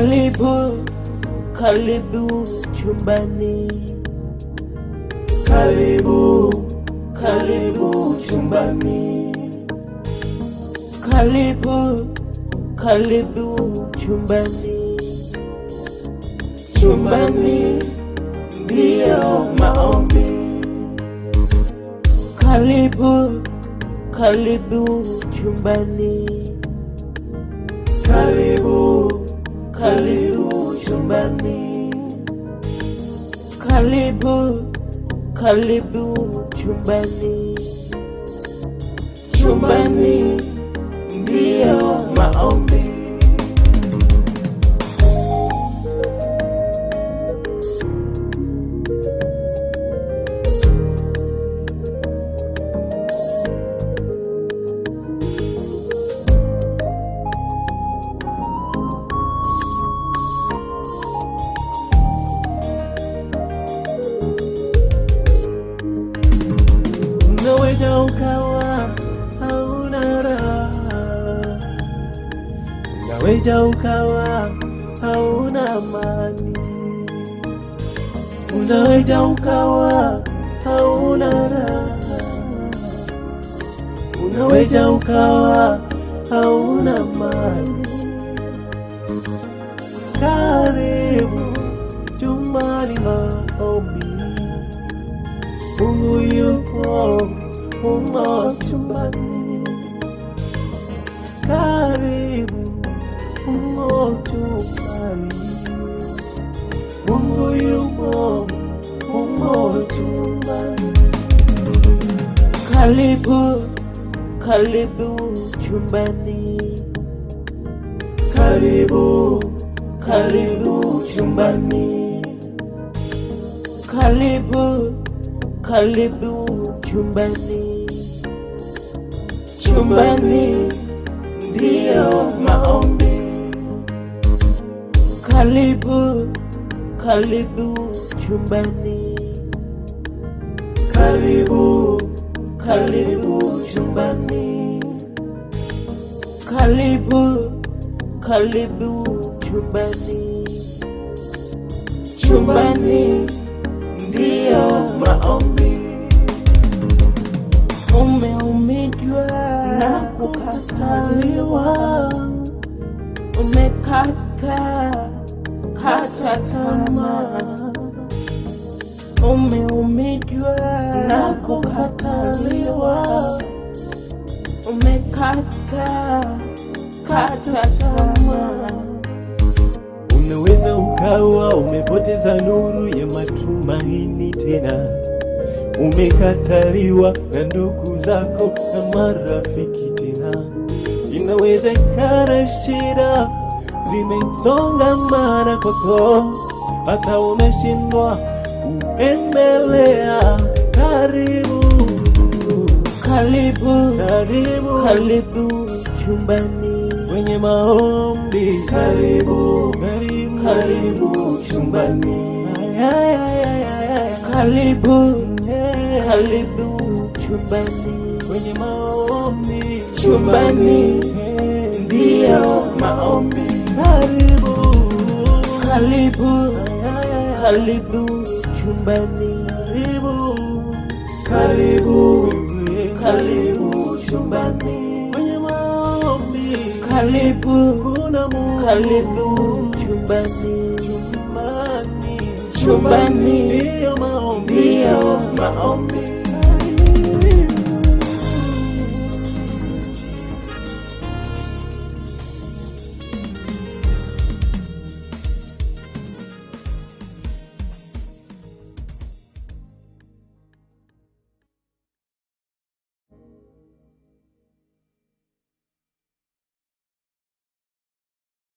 Karibu, karibu chumbani. Karibu, karibu chumbani. Karibu, karibu chumbani. Chumbani ndio maombi. Karibu, karibu chumbani. Karibu, karibu chumbani. Karibu, karibu chumbani. Chumbani ndio maombi. Unaweza ukawa hauna raha, unaweza ukawa hauna amani, unaweza ukawa hauna raha, unaweza ukawa hauna amani. Karibu chumbani maombi. Mungu yupo humo chumbani. Karibu humo chumbani. Mungu yupo humo chumbani. Karibu, karibu chumbani. Karibu, karibu chumbani. Karibu, karibu chumbani. Chumbani ndio maombi. Karibu, karibu chumbani. Karibu, karibu chumbani. Karibu, karibu chumbani. Chumbani ndio maombi. Umeumizwa na kukataliwa, umekata tamaa. Umeumizwa na kukataliwa, umekata tamaa. Unaweza ukawa umepoteza nuru ya matumaini tena, umekataliwa na ndugu zako na marafiki tena. Inawezekana shida zimesongamana kwako, hata umeshindwa kuendelea. Karibu, karibu, karibu, karibu chumbani kwenye maombi. Karibu, karibu, karibu chumbani. Karibu, karibu chumbani kwenye maombi. Chumbani ndio maombi. Karibu, karibu, karibu chumbani. Karibu, karibu chumbani kwenye maombi. Karibu, karibu chumbani. Chumbani ndio maombi.